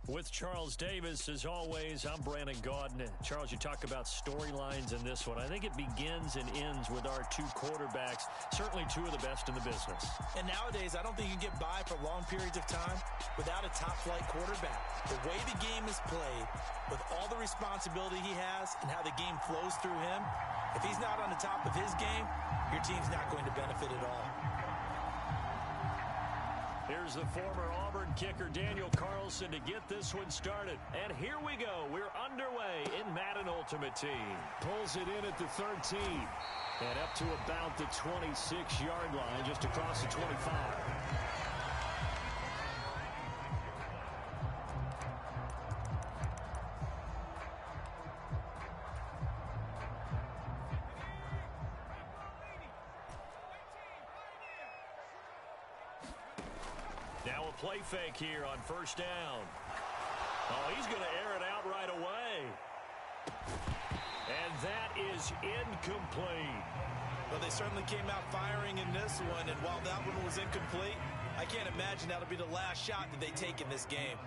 With Charles Davis, as always, I'm Brandon Gaudin. Charles, you talk about storylines in this one. I think it begins and ends with our two quarterbacks, certainly two of the best in the business. And nowadays, I don't think you can get by for long periods of time without a top-flight quarterback. The way the game is played, with all the responsibility he has and how the game flows through him, if he's not on the top of his game, your team's not going to benefit at all. Here's the former Auburn kicker, Daniel Carlson, to get this one started. And here we go. We're underway in Madden Ultimate Team. Pulls it in at the 13. And up to about the 26-yard line, just across the 25. Now a play fake here on first down. Oh, he's going to air it out right away. And that is incomplete. Well, they certainly came out firing in this one, and while that one was incomplete, I can't imagine that'll be the last shot that they take in this game.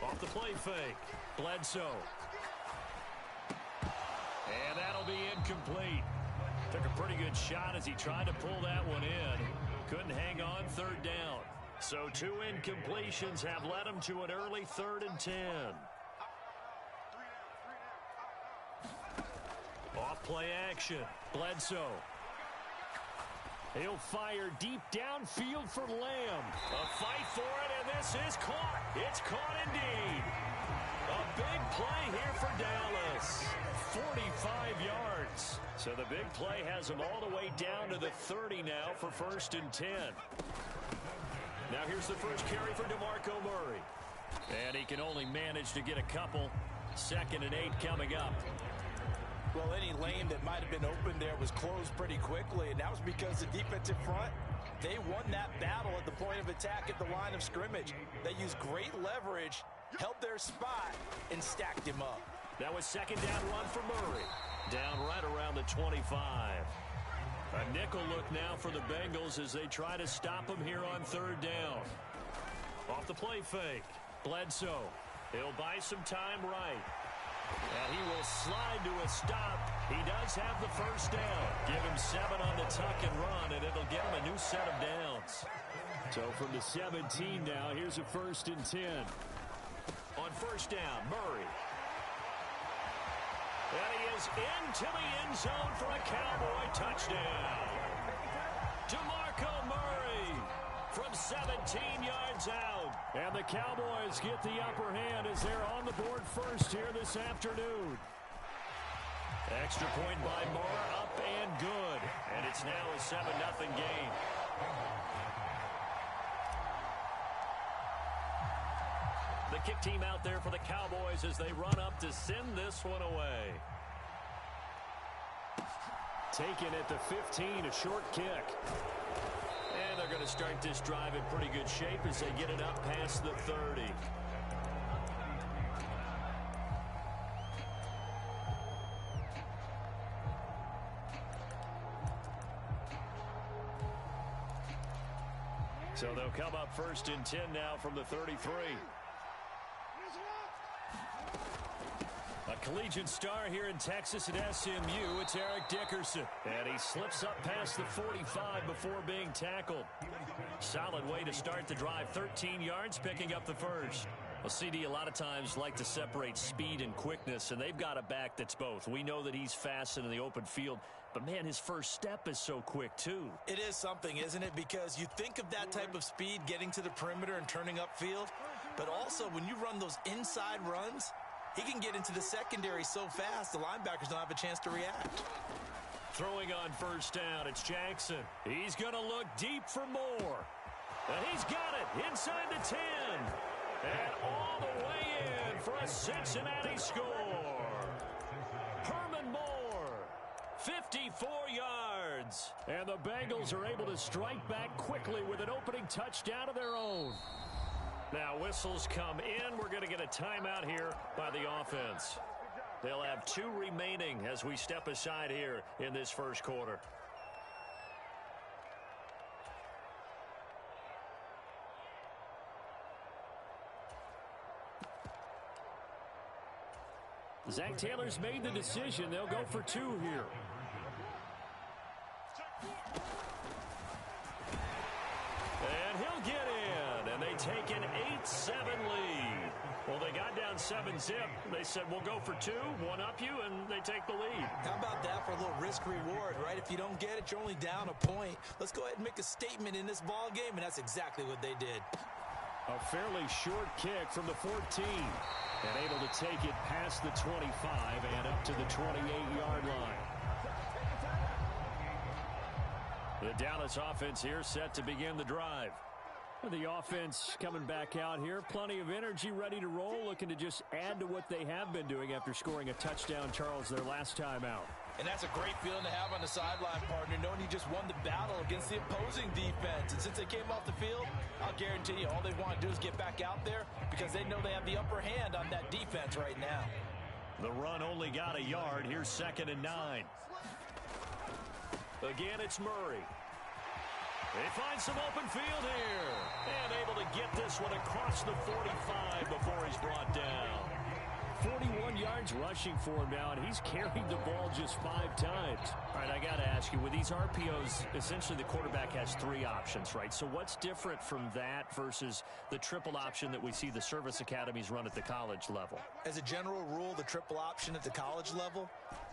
Off the play fake, Bledsoe. And that'll be incomplete. Took a pretty good shot as he tried to pull that one in. Couldn't hang on third down. So two incompletions have led him to an early 3rd and 10. Off play action, Bledsoe. He'll fire deep downfield for Lamb. A fight for it, and this is caught. It's caught indeed. A big play here for Dallas. 45 yards. So the big play has him all the way down to the 30 now for 1st and 10. Now here's the first carry for DeMarco Murray. And he can only manage to get a couple. 2nd and 8 coming up. Well, any lane that might have been open there was closed pretty quickly, and that was because the defensive front, they won that battle at the point of attack at the line of scrimmage. They used great leverage, held their spot, and stacked him up. That was 2nd down run for Murray. Down right around the 25. A nickel look now for the Bengals as they try to stop him here on 3rd down. Off the play fake, Bledsoe. He'll buy some time right. And he will slide to a stop. He does have the 1st down. Give him 7 on the tuck and run, and it'll get him a new set of downs. So from the 17 now, here's a 1st and 10. On 1st down, Murray. And he is into the end zone for a Cowboy touchdown. DeMarco Murray from 17 yards out. And the Cowboys get the upper hand as they're on the board first here this afternoon. Extra point by Moore, up and good. And it's now a 7-0 game. The kick team out there for the Cowboys as they run up to send this one away. Taken at the 15, a short kick. And they're going to start this drive in pretty good shape as they get it up past the 30. So they'll come up 1st and 10 now from the 33. A collegiate star here in Texas at SMU, it's Eric Dickerson. And he slips up past the 45 before being tackled. Solid way to start the drive. 13 yards, picking up the 1st. Well, CD, a lot of times like to separate speed and quickness, and they've got a back that's both. We know that he's fast in the open field, but, man, his first step is so quick, too. It is something, isn't it? Because you think of that type of speed getting to the perimeter and turning upfield, but also when you run those inside runs, he can get into the secondary so fast, the linebackers don't have a chance to react. Throwing on 1st down, it's Jackson. He's going to look deep for Moore. And he's got it inside the 10. And all the way in for a Cincinnati score. Herman Moore, 54 yards. And the Bengals are able to strike back quickly with an opening touchdown of their own. Now whistles come in. We're going to get a timeout here by the offense. They'll have 2 remaining as we step aside here in this first quarter. Zach Taylor's made the decision. They'll go for 2 here. And he'll get in, and they take an 8-7 lead. Well, they got down 7-zip. They said, we'll go for 2, one up you, and they take the lead. How about that for a little risk-reward, right? If you don't get it, you're only down a point. Let's go ahead and make a statement in this ball game, and that's exactly what they did. A fairly short kick from the 14. And able to take it past the 25 and up to the 28-yard line. The Dallas offense here set to begin the drive. The offense coming back out here. Plenty of energy, ready to roll, looking to just add to what they have been doing after scoring a touchdown, Charles, their last time out. And that's a great feeling to have on the sideline, partner, knowing you just won the battle against the opposing defense. And since they came off the field, I'll guarantee you all they want to do is get back out there because they know they have the upper hand on that defense right now. The run only got a yard. Here's 2nd and 9. Again, it's Murray. They find some open field here. And able to get this one across the 45 before he's brought down. 41 yards rushing for him now, and he's carried the ball just 5 times. All right, I got to ask you, with these RPOs, essentially the quarterback has 3 options, right? So what's different from that versus the triple option that we see the service academies run at the college level? As a general rule, the triple option at the college level,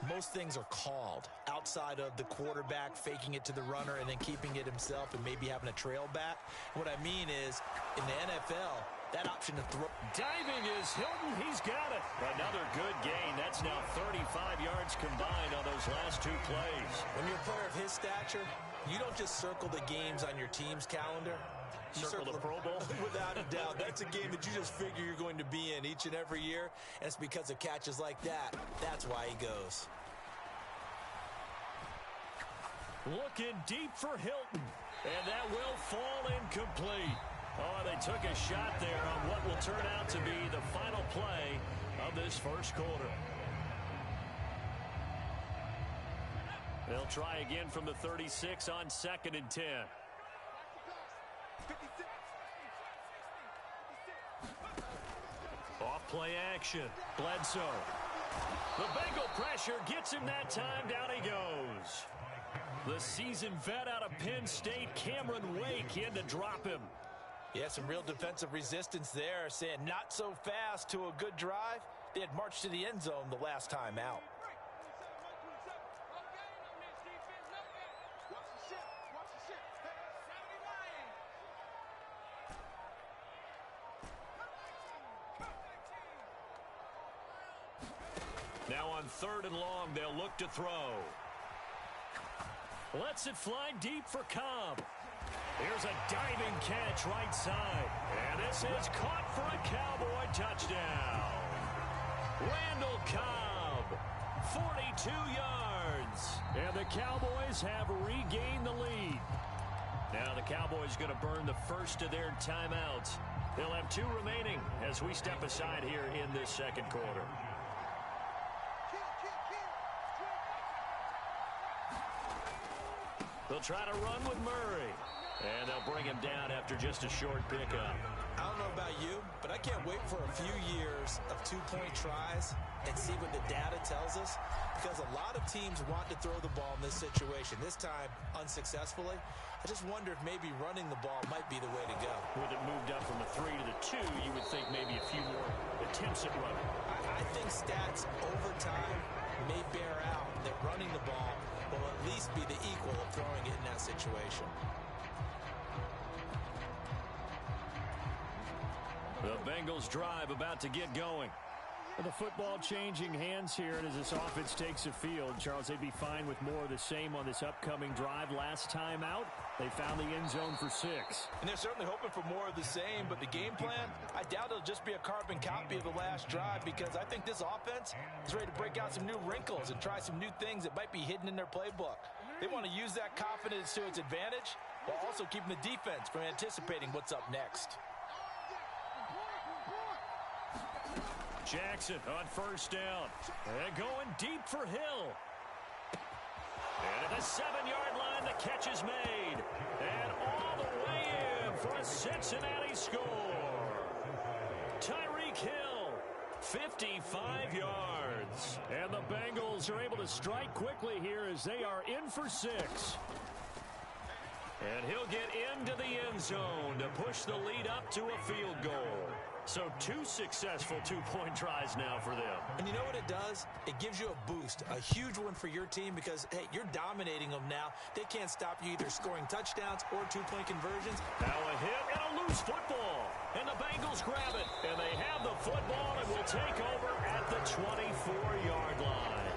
most things are called outside of the quarterback faking it to the runner and then keeping it himself and maybe having a trail back. What I mean is, in the NFL, that option to throw. Diving is Hilton. He's got it. Another good gain. That's now 35 yards combined on those last 2 plays. When you're a player of his stature, you don't just circle the games on your team's calendar. You circle the Pro Bowl? Without a doubt. That's a game that you just figure you're going to be in each and every year. And it's because of catches like that. That's why he goes. Looking deep for Hilton. And that will fall incomplete. Oh, they took a shot there on what will turn out to be the final play of this first quarter. They'll try again from the 36 on 2nd and 10. Off play action. Bledsoe. The Bengal pressure gets him that time. Down he goes. The seasoned vet out of Penn State, Cameron Wake, in to drop him. Yeah, some real defensive resistance there, saying not so fast to a good drive. They had marched to the end zone the last time out. Now on 3rd and long, they'll look to throw. Lets it fly deep for Cobb. Here's a diving catch right side. And this is caught for a Cowboy touchdown. Randall Cobb, 42 yards. And the Cowboys have regained the lead. Now the Cowboys going to burn the first of their timeouts. They'll have 2 remaining as we step aside here in this second quarter. They'll try to run with Murray. And they'll bring him down after just a short pickup. I don't know about you, but I can't wait for a few years of 2-point tries and see what the data tells us. Because a lot of teams want to throw the ball in this situation. This time, unsuccessfully. I just wonder if maybe running the ball might be the way to go. With it moved up from the 3 to the 2, you would think maybe a few more attempts at running. I think stats over time may bear out that running the ball will at least be the equal of throwing it in that situation. The Bengals drive about to get going. The football changing hands here, and as this offense takes the field, Charles, they'd be fine with more of the same on this upcoming drive. Last time out, they found the end zone for 6. And they're certainly hoping for more of the same, but the game plan, I doubt it'll just be a carbon copy of the last drive, because I think this offense is ready to break out some new wrinkles and try some new things that might be hidden in their playbook. They want to use that confidence to its advantage while also keeping the defense from anticipating what's up next. Jackson on 1st down. And going deep for Hill. And at the 7-yard line, the catch is made. And all the way in for a Cincinnati score. Tyreek Hill, 55 yards. And the Bengals are able to strike quickly here as they are in for 6. And he'll get into the end zone to push the lead up to a field goal. So 2 successful two-point tries now for them. And you know what it does? It gives you a boost, a huge one for your team because, hey, you're dominating them now. They can't stop you either scoring touchdowns or two-point conversions. Now a hit and a loose football. And the Bengals grab it. And they have the football and will take over at the 24-yard line.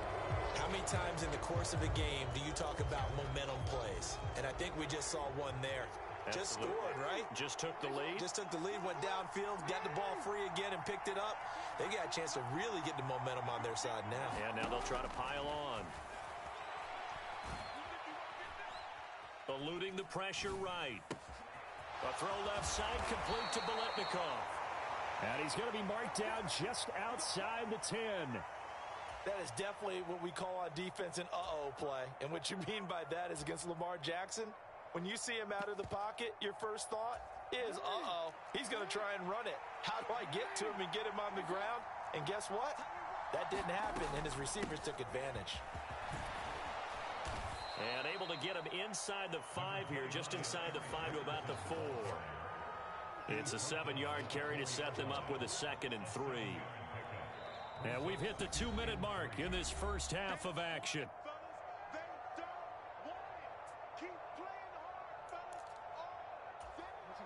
How many times in the course of a game do you talk about momentum plays? And I think we just saw one there. Just scored, right? Just took the lead. Just took the lead, went downfield, got the ball free again and picked it up. They got a chance to really get the momentum on their side now. Yeah, now they'll try to pile on. Eluding the pressure right. A throw left side complete to Biletnikoff. And he's going to be marked down just outside the 10. That is definitely what we call on defense an uh-oh play. And what you mean by that is against Lamar Jackson, when you see him out of the pocket, your first thought is, uh-oh, he's going to try and run it. How do I get to him and get him on the ground? And guess what? That didn't happen, and his receivers took advantage. And able to get him inside the 5 here, just inside the 5 to about the 4. It's a 7-yard carry to set them up with a 2nd and 3. And we've hit the 2-minute mark in this first half of action.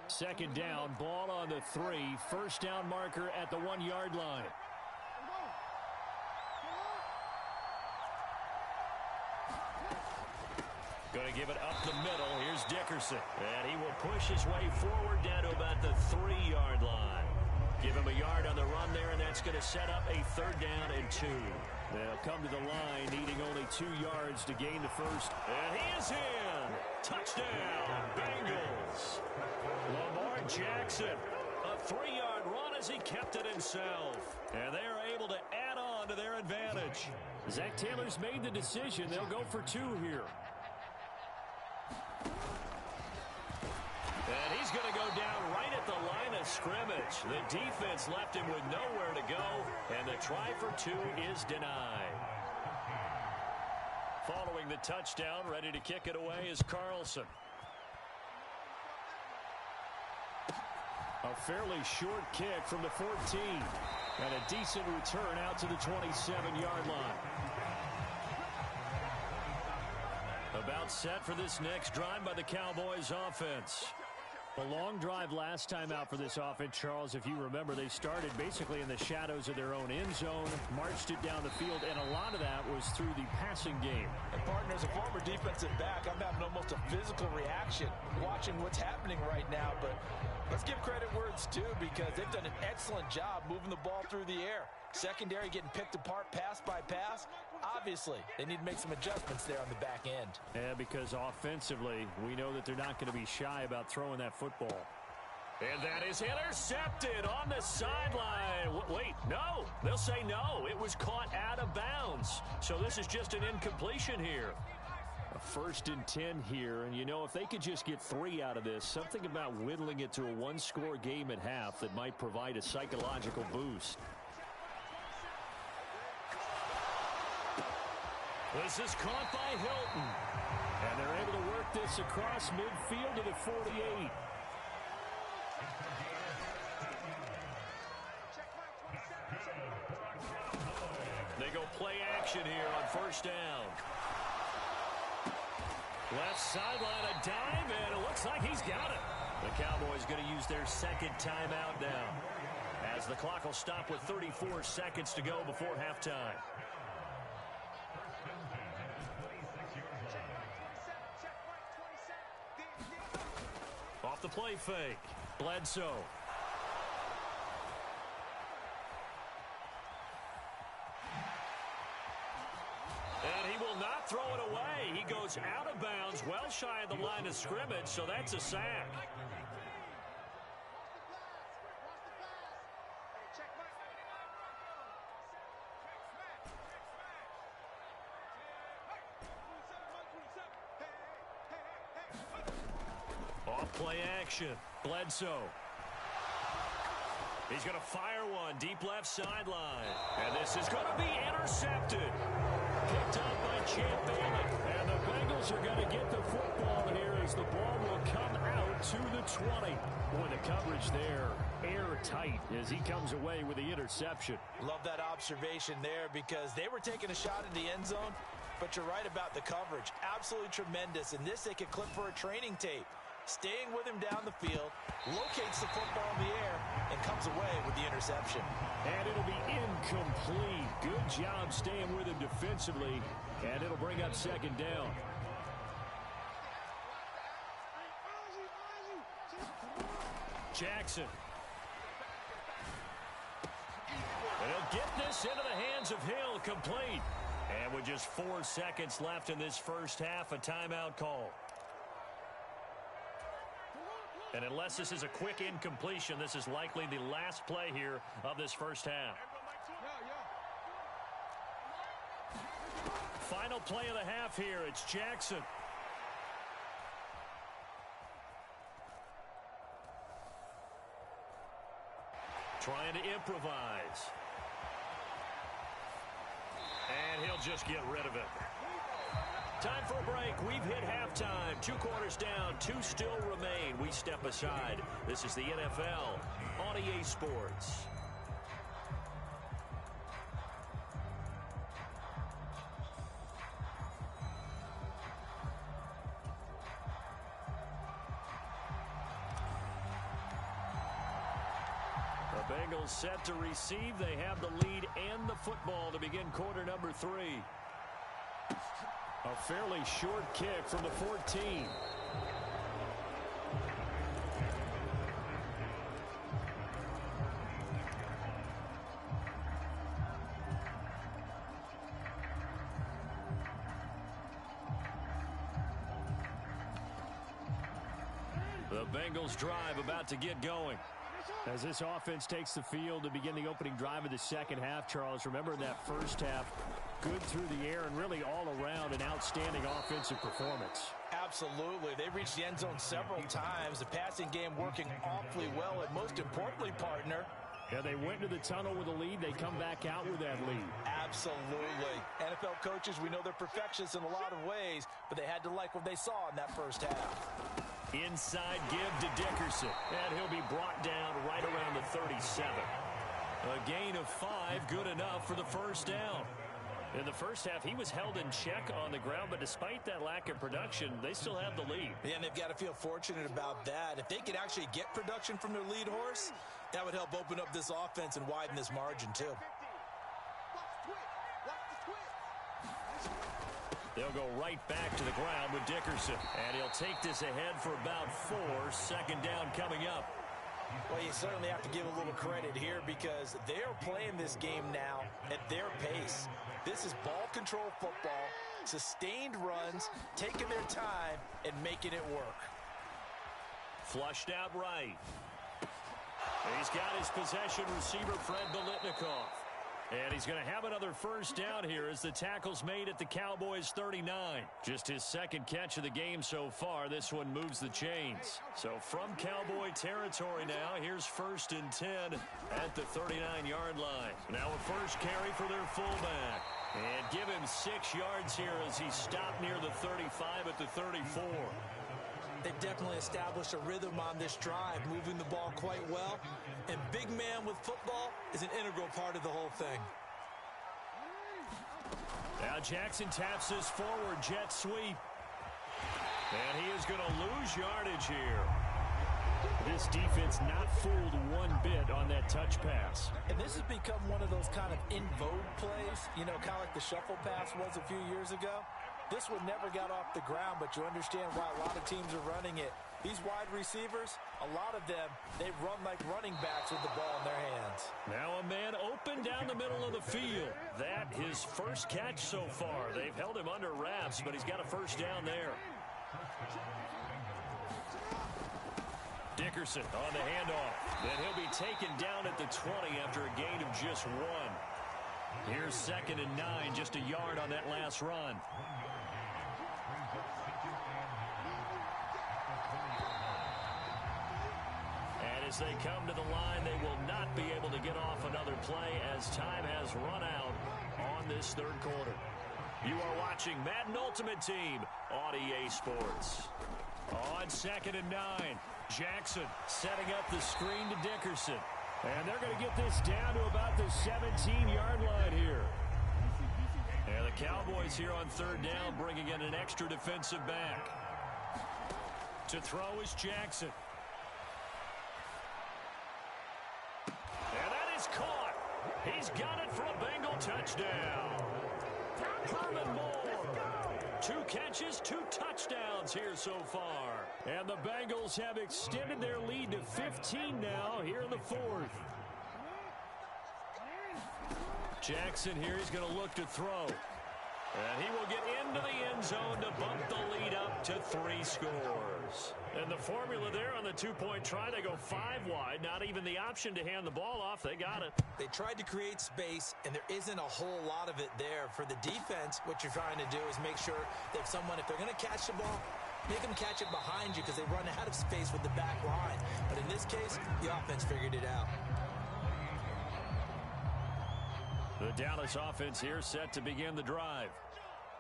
Second down, ball on the 3. First down marker at the 1-yard line. Going to give it up the middle. Here's Dickerson. And he will push his way forward down to about the 3-yard line. Give him a yard on the run there, and that's going to set up a 3rd down and 2. They'll come to the line, needing only 2 yards to gain the first. And he is in. Touchdown, Bengals. Lamar Jackson, a 3-yard run as he kept it himself. And they are able to add on to their advantage. Zach Taylor's made the decision. They'll go for 2 here. And he's going to go down right at the line of scrimmage. The defense left him with nowhere to go, and the try for 2 is denied. Following the touchdown, ready to kick it away is Carlson. A fairly short kick from the 14, and a decent return out to the 27-yard line. About set for this next drive by the Cowboys offense. A long drive last time out for this offense, Charles. If you remember, they started basically in the shadows of their own end zone, marched it down the field, and a lot of that was through the passing game. And partner, as a former defensive back, I'm having almost a physical reaction watching what's happening right now. But let's give credit where it's due because they've done an excellent job moving the ball through the air. Secondary getting picked apart pass by pass. Obviously, they need to make some adjustments there on the back end. Yeah, because offensively, we know that they're not going to be shy about throwing that football. And that is intercepted on the sideline. Wait, no. They'll say no. It was caught out of bounds. So this is just an incompletion here. A 1st and 10 here, and you know, if they could just get 3 out of this, something about whittling it to a 1-score game at half that might provide a psychological boost. This is caught by Hilton. And they're able to work this across midfield to the 48. They go play action here on 1st down. Left sideline, a dive, and it looks like he's got it. The Cowboys going to use their 2nd timeout now, as the clock will stop with 34 seconds to go before halftime. Off the play fake, Bledsoe. And he will not throw it away. He goes out of bounds, well shy of the line of scrimmage, so that's a sack. Off play action, Bledsoe. He's going to fire one deep left sideline. And this is going to be intercepted. Picked up by Champ Bailey. And the Bengals are going to get the football here as the ball will come out to the 20. Boy, the coverage there airtight as he comes away with the interception. Love that observation there because they were taking a shot at the end zone, but you're right about the coverage. Absolutely tremendous. And this they could clip for a training tape. Staying with him down the field, locates the football in the air, and comes away with the interception. And it'll be incomplete. Good job staying with him defensively, and it'll bring up second down. Jackson. And he'll get this into the hands of Hill, complete. And with just 4 seconds left in this first half, a timeout call. And unless this is a quick incompletion, this is likely the last play here of this first half. Final play of the half here. It's Jackson. Trying to improvise. And he'll just get rid of it. Time for a break. We've hit halftime. 2 quarters down. 2 still remain. We step aside. This is the NFL on EA Sports. The Bengals set to receive. They have the lead and the football to begin quarter number 3. A fairly short kick from the 14. The Bengals drive about to get going. As this offense takes the field to begin the opening drive of the second half, Charles, remember in that first half, good through the air and really all around an outstanding offensive performance. Absolutely. They reached the end zone several times. The passing game working awfully well, and most importantly, partner, yeah, they went to the tunnel with a lead. They come back out with that lead. Absolutely. NFL coaches, we know they're perfectionists in a lot of ways, but they had to like what they saw in that first half. Inside give to Dickerson, and he'll be brought down right around the 37. A gain of 5, good enough for the first down. In the first half, he was held in check on the ground, but despite that lack of production, they still have the lead. Yeah, and they've got to feel fortunate about that. If they could actually get production from their lead horse, that would help open up this offense and widen this margin, too. They'll go right back to the ground with Dickerson, and he'll take this ahead for about 4. Second down coming up. Well, you certainly have to give a little credit here because they're playing this game now at their pace. This is ball control football, sustained runs, taking their time, and making it work. Flushed out right. He's got his possession receiver, Fred Biletnikoff. And he's going to have another first down here as the tackle's made at the Cowboys' 39. Just his second catch of the game so far. This one moves the chains. So from Cowboy territory now, here's 1st and 10 at the 39-yard line. Now a first carry for their fullback. And give him 6 yards here as he stopped near the 35 at the 34. They've definitely established a rhythm on this drive, moving the ball quite well. And big man with football is an integral part of the whole thing. Now Jackson taps this forward jet sweep. And he is going to lose yardage here. This defense not fooled one bit on that touch pass. And this has become one of those kind of in vogue plays, you know, kind of like the shuffle pass was a few years ago. This one never got off the ground, but you understand why a lot of teams are running it. These wide receivers, a lot of them, they run like running backs with the ball in their hands. Now a man open down the middle of the field. That his first catch so far. They've held him under wraps, but he's got a first down there. Dickerson on the handoff. Then he'll be taken down at the 20 after a gain of just 1. Here's 2nd and 9, just a yard on that last run. As they come to the line, they will not be able to get off another play as time has run out on this third quarter. You are watching Madden Ultimate Team on EA Sports. On 2nd and 9, Jackson setting up the screen to Dickerson. And they're going to get this down to about the 17-yard line here. And the Cowboys here on 3rd down bringing in an extra defensive back. To throw is Jackson. And that is caught. He's got it for a Bengal touchdown. Herman Moore. 2 catches, 2 touchdowns here so far. And the Bengals have extended their lead to 15 now here in the 4th. Jackson here is going to look to throw. And he will get into the end zone to bump the lead up to 3 scores. And the formula there on the 2-point try, they go 5 wide. Not even the option to hand the ball off. They got it. They tried to create space, and there isn't a whole lot of it there. For the defense, what you're trying to do is make sure that if they're going to catch the ball, make them catch it behind you because they run out of space with the back line. But in this case, the offense figured it out. The Dallas offense here set to begin the drive.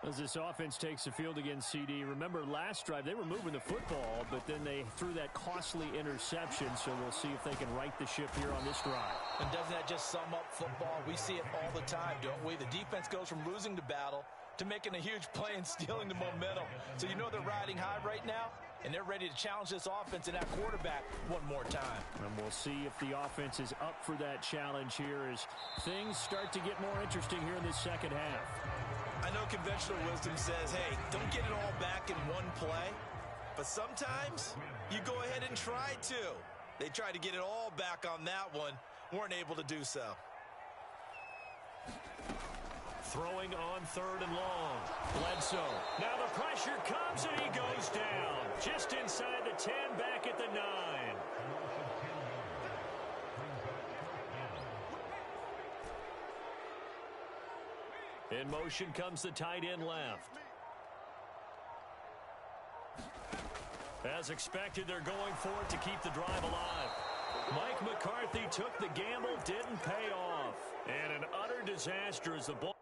As this offense takes the field against CD, remember last drive they were moving the football, but then they threw that costly interception, so we'll see if they can right the ship here on this drive. And doesn't that just sum up football? We see it all the time, don't we? The defense goes from losing the battle to making a huge play and stealing the momentum. So you know they're riding high right now, and they're ready to challenge this offense and that quarterback one more time. And we'll see if the offense is up for that challenge here as things start to get more interesting here in this second half. I know conventional wisdom says, hey, don't get it all back in one play. But sometimes you go ahead and try to. They tried to get it all back on that one. Weren't able to do so. Throwing on 3rd and long. Bledsoe. Now the pressure comes and he goes down. Just inside the 10, back at the 9. In motion comes the tight end left. As expected, they're going for it to keep the drive alive. Mike McCarthy took the gamble, didn't pay off. And an utter disaster as the ball